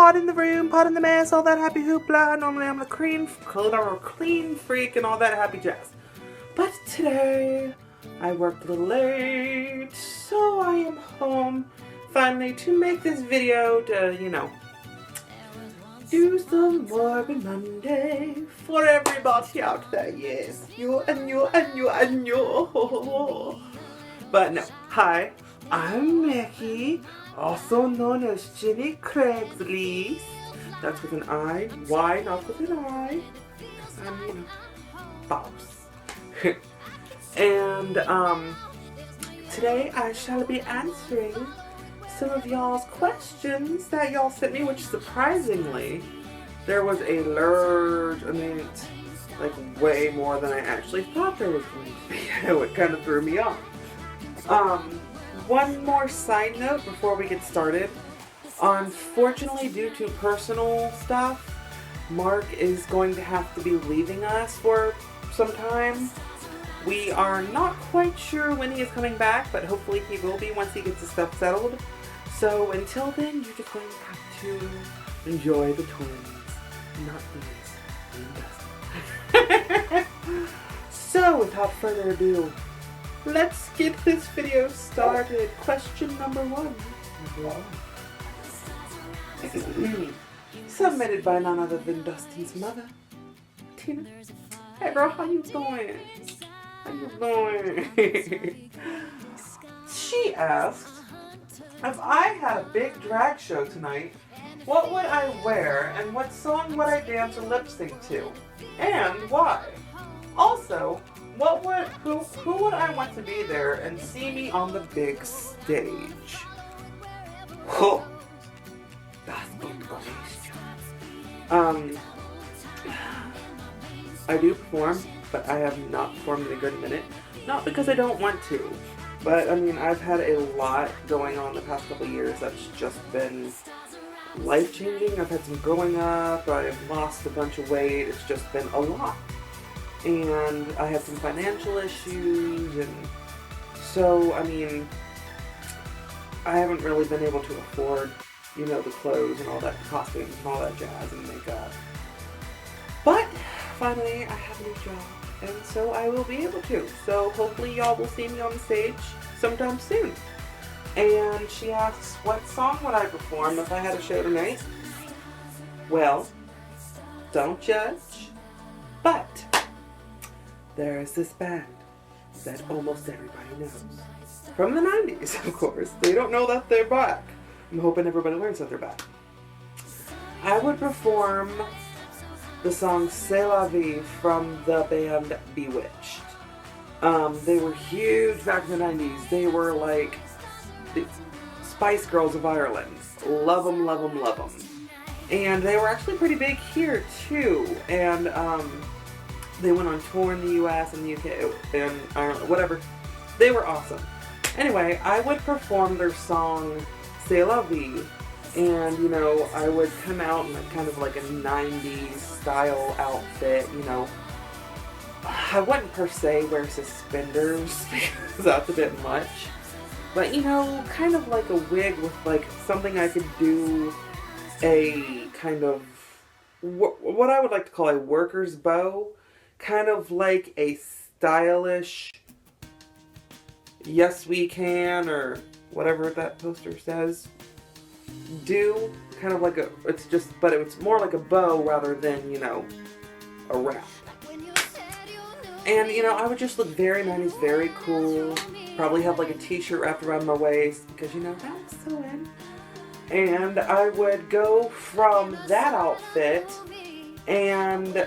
pot in the room, pot in the mess, all that happy hoopla. Normally I'm a clean freak and all that happy jazz. But today, I worked a little late, so I am home finally to make this video to, do some Morbid Monday for everybody out there, yes. You and you and you and you. But no, hi, I'm Mickey, also known as Ginny Craigslist. That's with an I. Why not with an I? Because I'm, boss. And, today I shall be answering some of y'all's questions that y'all sent me, which surprisingly, there was a large amount, like way more than I actually thought there was going to be. It kind of threw me off. One more side note before we get started. Unfortunately, due to personal stuff, Mark is going to have to be leaving us for some time. We are not quite sure when he is coming back, but hopefully he will be once he gets his stuff settled. So until then, you're just going to have to enjoy the twins, not these. So without further ado, let's get this video started. Question number one. Submitted by none other than Dustin's mother, Tina. Hey girl, how you doing? How you doing? She asked, if I had a big drag show tonight, what would I wear and what song would I dance or lip sync to? And why? Also, who would I want to be there and see me on the big stage? Oh, that's good question. I do perform, but I have not performed in a good minute. Not because I don't want to, but I mean, I've had a lot going on the past couple of years that's just been life-changing. I've had some growing up, I've lost a bunch of weight, it's just been a lot. And I have some financial issues, and so, I mean, I haven't really been able to afford, the clothes and all that, costumes and all that jazz and makeup. But finally, I have a new job, and so I will be able to. So hopefully y'all will see me on the stage sometime soon. And she asks, what song would I perform if I had a show tonight? Well, don't judge, but there is this band that almost everybody knows. From the 90s, of course. They don't know that they're back. I'm hoping everybody learns that they're back. I would perform the song C'est la vie from the band Bewitched. They were huge back in the 90s. They were like the Spice Girls of Ireland. Love them, love them, love them. And they were actually pretty big here too. And they went on tour in the US and the UK and Ireland, whatever. They were awesome. Anyway, I would perform their song C'est la vie. And, I would come out in kind of like a 90s style outfit, I wouldn't per se wear suspenders because that's a bit much. But, kind of like a wig with like something I could do a kind of, what I would like to call a worker's bow. Kind of like a stylish Yes We Can or whatever that poster says. Do kind of like but it's more like a bow rather than, a wrap. And, I would just look very 90s, very cool. Probably have like a t-shirt wrapped around my waist because, that's so in. And I would go from that outfit, and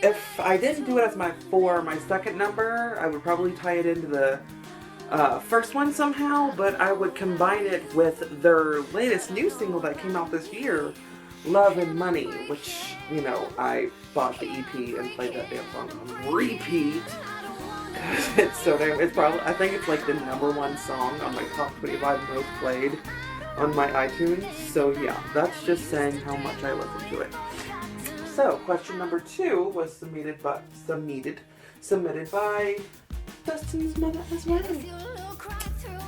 if I didn't do it as my second number, I would probably tie it into the first one somehow, but I would combine it with their latest new single that came out this year, Love and Money, which, I bought the EP and played that damn song on repeat. It's so damn, I think it's like the #1 song on my top 25 most played on my iTunes. So yeah, that's just saying how much I listen to it. So, question number 2 was submitted by Dustin's mother as well.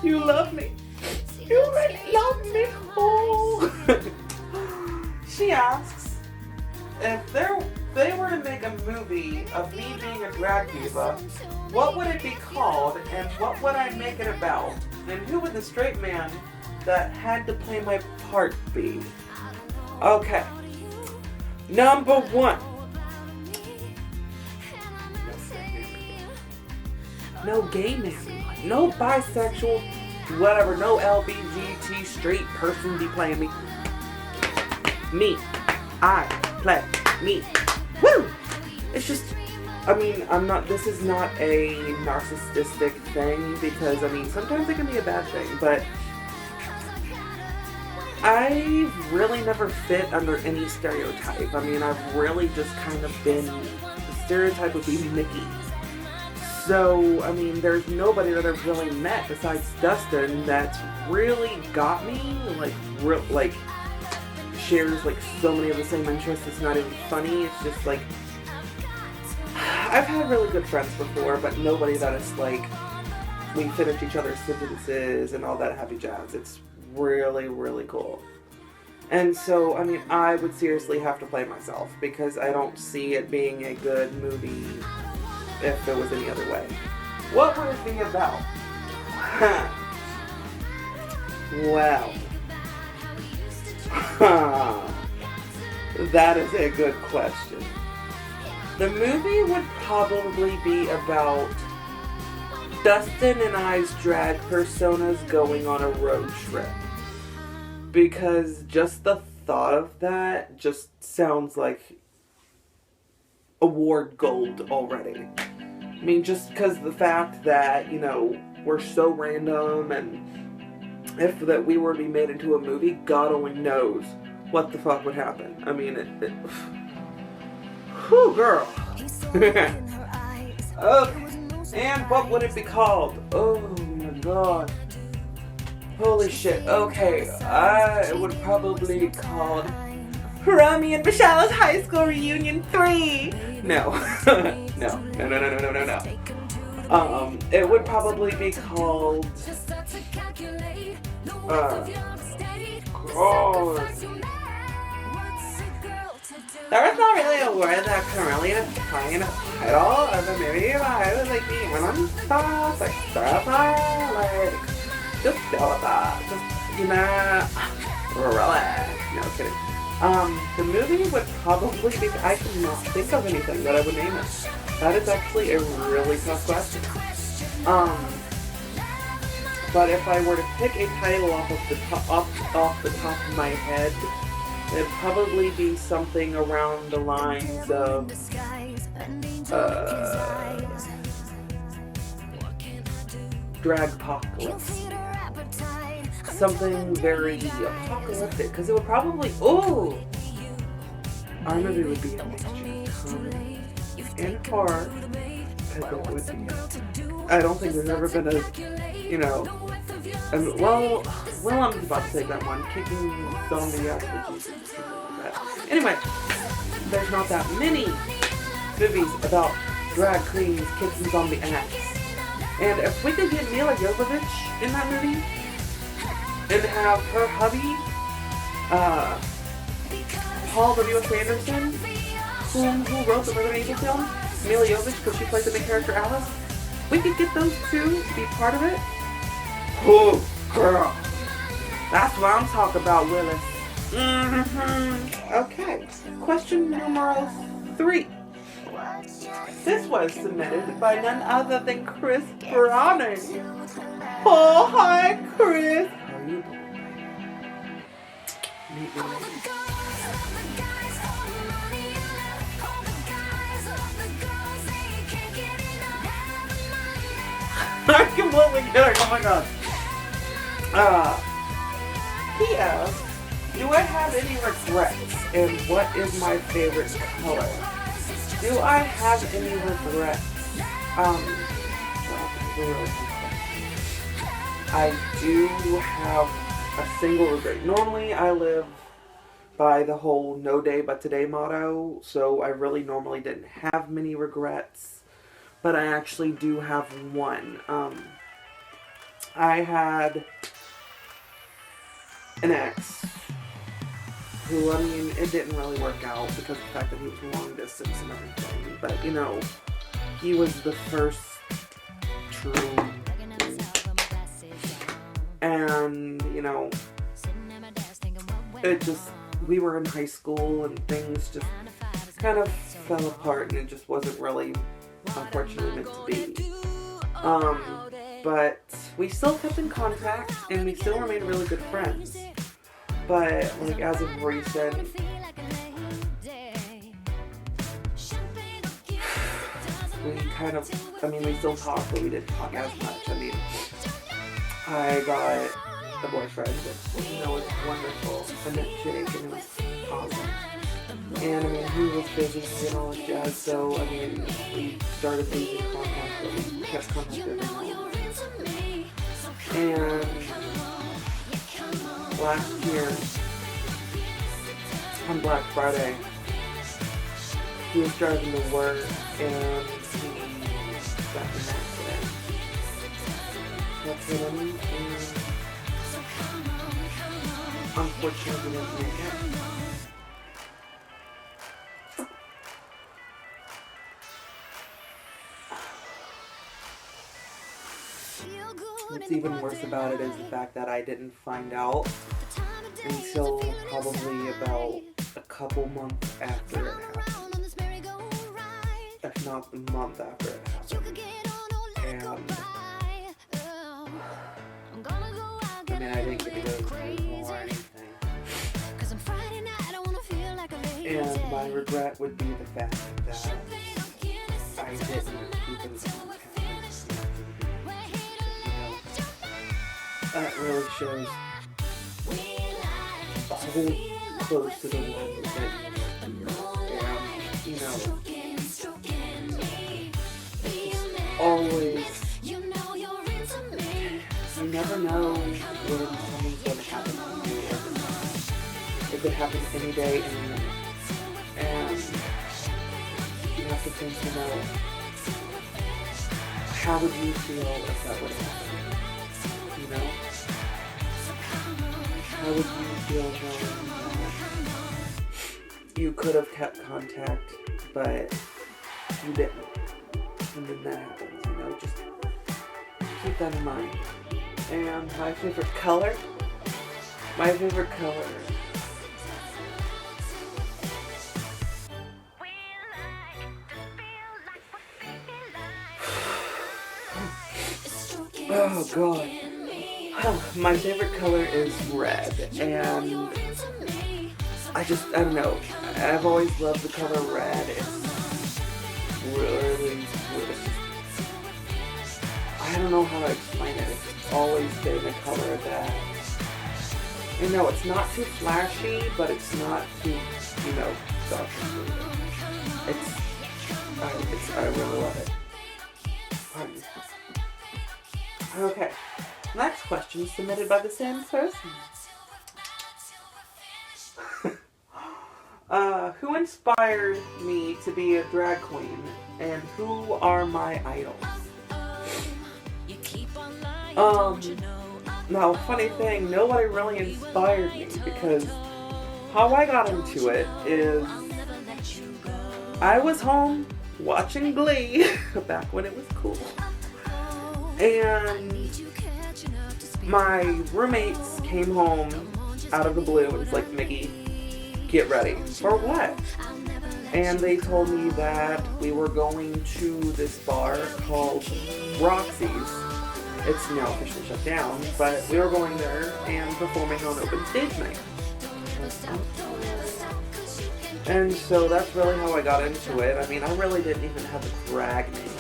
You love me. You really love me. Oh. movie of me being a drag diva, what would it be called and what would I make it about? And who would the straight man that had to play my part be? Okay. Number 1. No gay man. No bisexual, whatever, no LGBT straight person be playing me. Me. I play me. Woo! It's just, I mean, this is not a narcissistic thing because, I mean, sometimes it can be a bad thing, but I've really never fit under any stereotype. I mean, I've really just kind of been, the stereotype would be Mickey. So, I mean, there's nobody that I've really met besides Dustin that's really got me, like, shares, like, so many of the same interests. It's not even funny. It's just, like, I've had really good friends before, but nobody that is, like, we finish each other's sentences and all that happy jazz. It's really, really cool. And so, I mean, I would seriously have to play myself because I don't see it being a good movie if it was any other way. What would it be about? Well, that is a good question. The movie would probably be about Dustin and I's drag personas going on a road trip. Because just the thought of that just sounds like award gold already. I mean, just because the fact that, you know, we're so random and if that we were to be made into a movie, God only knows what the fuck would happen. I mean, whew, girl. Okay. And what would it be called? Oh my god. Holy shit. Okay. It would probably be called Romy and Michelle's High School Reunion 3. No. No. It would probably be called there was not really a word that can really define the title of the movie, but I was like being on stuff, like like just deal with that. Just, you know, relax. No kidding. The movie would probably be, I cannot think of anything that I would name it. That is actually a really tough question. But if I were to pick a title off the top of my head, it'd probably be something around the lines of Dragpocalypse. Something very apocalyptic, because it would probably, our movie would be a mixture of comedy and horror, because it would be, I don't think there's ever been a, you know, well, I'm about to take that one, kicking zombie ass for Jesus, something like that. Anyway, there's not that many movies about drag queens kicking zombie ass. And if we could get Mila Jovovich in that movie, and have her hubby, Paul W.S. Anderson, who wrote the Resident Evil film, Mila Jovovich, because she played the main character Alice, we could get those two to be part of it. Oh, girl. That's what I'm talking about, Willis. Okay. Question number 3. This was submitted by none other than Chris Browning. Oh, hi, Chris. How are you doing? Meet your name. I completely kidding. Oh my god. He asked, do I have any regrets and what is my favorite color? Do I have any regrets? I do have a single regret. Normally I live by the whole no day but today motto, so I really normally didn't have many regrets. But I actually do have one. I had an ex who, I mean, it didn't really work out because of the fact that he was long distance and everything. But, you know, he was the first true. And, you know, it just, we were in high school and things just kind of fell apart and it just wasn't really, unfortunately, meant to be. But we still kept in contact and we still remained really good friends. But, like, as of recent, we kind of, I mean, we still talk, but we didn't talk as much. I mean, I got a boyfriend, which, you know, was wonderful, and that chick, and it was awesome. And, I mean, he was busy and all this jazz, so, I mean, we started losing contact, but we kept contact every now and then. And last year, on Black Friday, he was driving to work, and he got in an accident. That's hit him, and unfortunately, he didn't make it. What's even worse about it is the fact that I didn't find out until probably about a couple months after it happened. If not the month after it happened. And I mean, I didn't get to go to school or anything. And my regret would be the fact that I didn't keep in contact. That really shows so close to the one that you know, always, you never know when something's going to happen to you. It could happen any day, any minute. And you have to think, you know, how would you feel if that would happen? You know? How would you feel knowing that you could have kept contact, but you didn't? And then that happens, you know? Just keep that in mind. And my favorite color? My favorite color. Oh, God. My favorite color is red, and I don't know, I've always loved the color red. It's really, I don't know how to explain it. It's always been a color that, you know, it's not too flashy, but it's not too, you know, dark and blue. I really love it. Pardon me. Okay. Next question submitted by the same person. Who inspired me to be a drag queen, and who are my idols? Now, funny thing, nobody really inspired me, because how I got into it is I was home watching Glee back when it was cool, and my roommates came home out of the blue and was like, Mickey, get ready. For what? And they told me that we were going to this bar called Roxy's. It's now officially shut down, but we were going there and performing on open stage night. And so that's really how I got into it. I mean, I really didn't even have a drag name.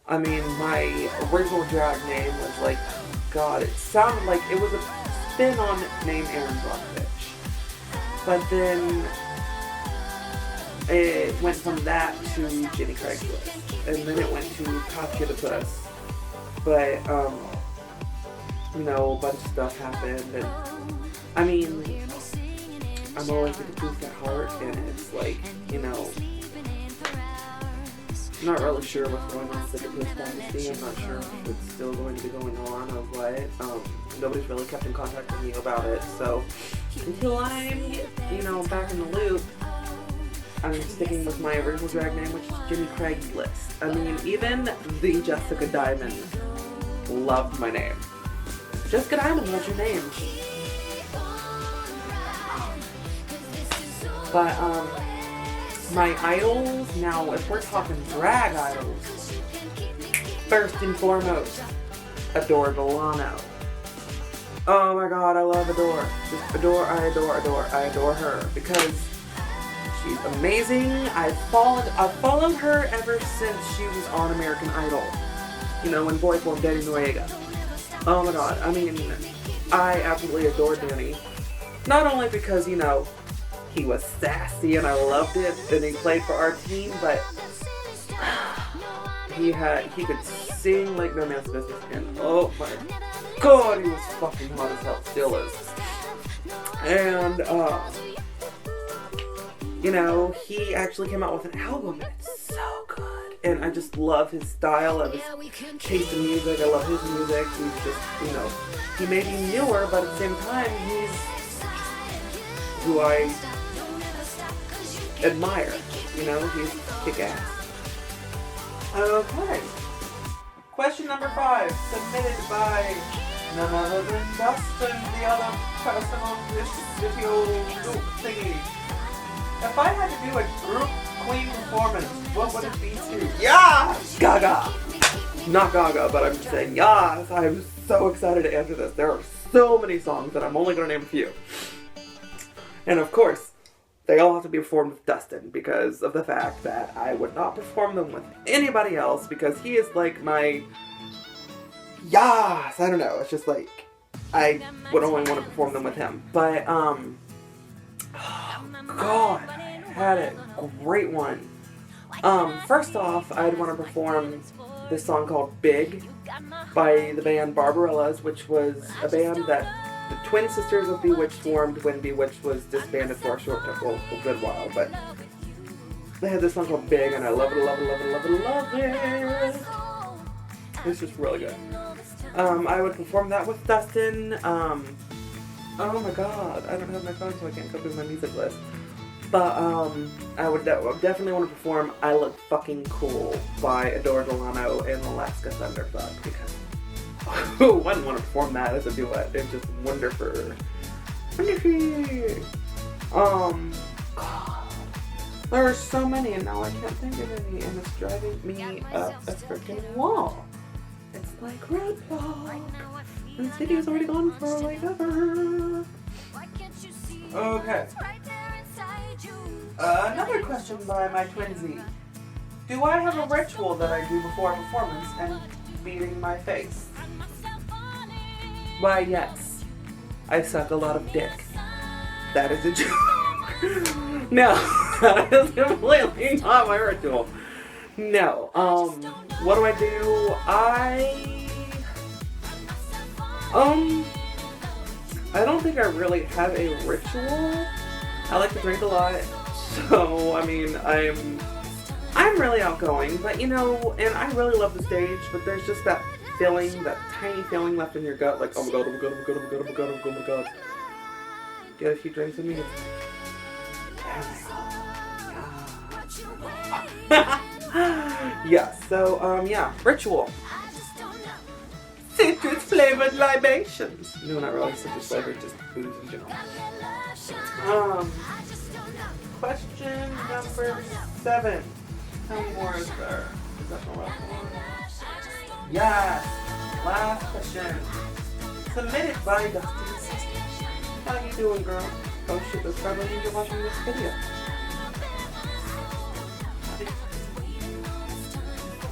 I mean, my original drag name was like, God, it sounded like it was a spin on name Aaron Brockovich. But then it went from that to Jenny Craigslist. And then it went to Katya the Puss. But, you know, a bunch of stuff happened. And, I mean, I'm always with the Puss at heart. And it's like, you know, I'm not really sure what's going on with the Puss Dynasty. I'm not sure if it's still going to be going on or what. Nobody's really kept in contact with me about it. So, until I'm, back in the loop, I'm sticking with my original drag name, which is Jimmy Craig List. I mean, even the Jessica Diamond loved my name. Jessica Diamond, what's your name? But, my idols, now, if we're talking drag idols, first and foremost, Adore Delano. Oh my god, I love Adore. Just adore, I adore her. Because she's amazing. I've followed her ever since she was on American Idol. When boy formed Danny Noriega. Oh my god, I mean, I absolutely adored Danny. Not only because, he was sassy and I loved it, and he played for our team, but he could sing like no man's business, and oh my god, he was fucking hot as hell, still is. And, he actually came out with an album, and it's so good. And I just love his style, of his taste in music, I love his music. He's just, he may be newer, but at the same time, he's who I admire, he's kick-ass. Okay. Question number 5, submitted by none other than Dustin, the other person on this video thingy. If I had to do a group queen performance, what would it be to? Yes! Gaga! Not Gaga, but I'm just saying yes! I'm so excited to answer this. There are so many songs that I'm only going to name a few. And of course, they all have to be performed with Dustin because of the fact that I would not perform them with anybody else because he is like my... Yes! I don't know. It's just like, I would only want to perform them with him. But, oh God, I had a great one. First off, I'd want to perform this song called Big by the band Barbarellas, which was a band that the twin sisters of Bewitched formed when Bewitched was disbanded for a good while, but they had this song called Big, and I love it. It's just really good. I would perform that with Dustin. Oh my god, I don't have my phone, so I can't go through my music list. But I would definitely want to perform I Look Fucking Cool by Adore Delano and Alaska Thunderfuck, because who wouldn't want to perform that as a duet? It's just wonderful. God. There are so many, and now I can't think of any, and it's driving me up a freaking wall. It's like roadblock. This video's already gone for like ever. Okay. Another question by my twinsy. Do I have a ritual that I do before a performance and beating my face? Why, yes. I suck a lot of dick. That is a joke. No, that is completely not my ritual. No, what do? I don't think I really have a ritual. I like to drink a lot, so, I mean, I'm really outgoing, but, and I really love the stage, but there's just that feeling, that tiny feeling left in your gut, like, oh my god, oh my god, oh my god, oh my god, oh my god. Get a few drinks with me. Yeah, so, yeah, ritual. Citrus flavored libations. No, not really citrus flavored, just booze in general. Question number 7. How many more is there? Is that the last one? Yes! Last question. Submitted by Dustin's sister. How you doing, girl? Oh shit, that's probably you're watching this video.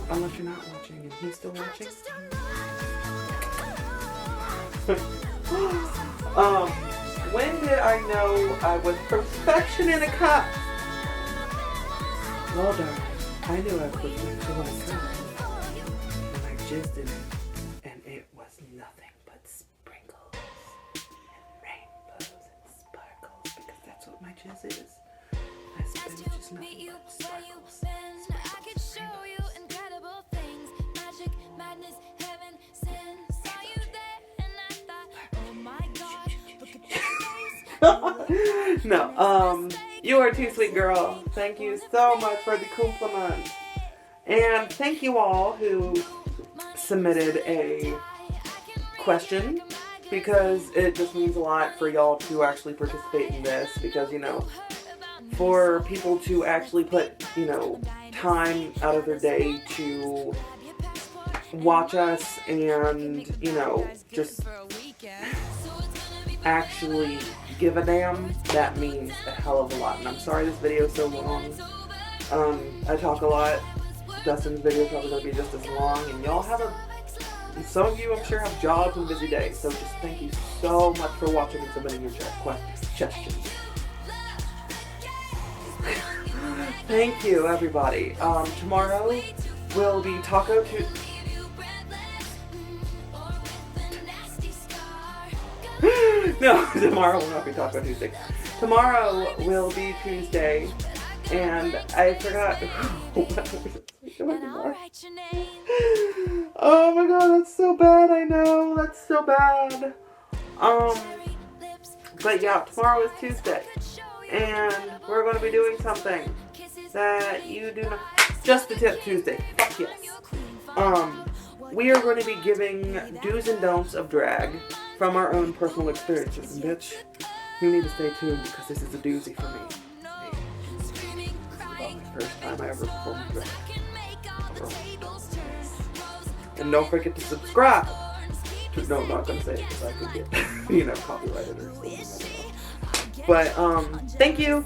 Unless you're not watching and he's still watching. When did I know I was perfection in a cup? Well, darling, I knew I was perfection in a cup when I jizzed in it, and it was nothing but sprinkles and rainbows and sparkles, because that's what my jizz is. My spinach is nothing but sparkles. No, you are too sweet, girl. Thank you so much for the compliment. And thank you all who submitted a question, because it just means a lot for y'all to actually participate in this, because, you know, for people to actually put, you know, time out of their day to watch us and, you know, just actually give a damn, that means a hell of a lot. And I'm sorry this video is so long. I talk a lot. Dustin's video is probably going to be just as long, and y'all have some of you I'm sure have jobs and busy days, so just thank you so much for watching and submitting your questions. Thank you, everybody. Tomorrow will be Taco Tuesday. No, tomorrow will not be Taco Tuesday. Tomorrow will be Tuesday, and I forgot what I was doing tomorrow. Oh my god, that's so bad, I know, that's so bad. But yeah, tomorrow is Tuesday, and we're going to be doing something that you do not, just the tip Tuesday, fuck yes. We are going to be giving do's and don'ts of drag from our own personal experiences, and bitch, you need to stay tuned, because this is a doozy for me. This is about my first time I ever performed drag. And don't forget to subscribe. No, I'm not going to say it because I could get, you know, copyrighted or something. But, thank you.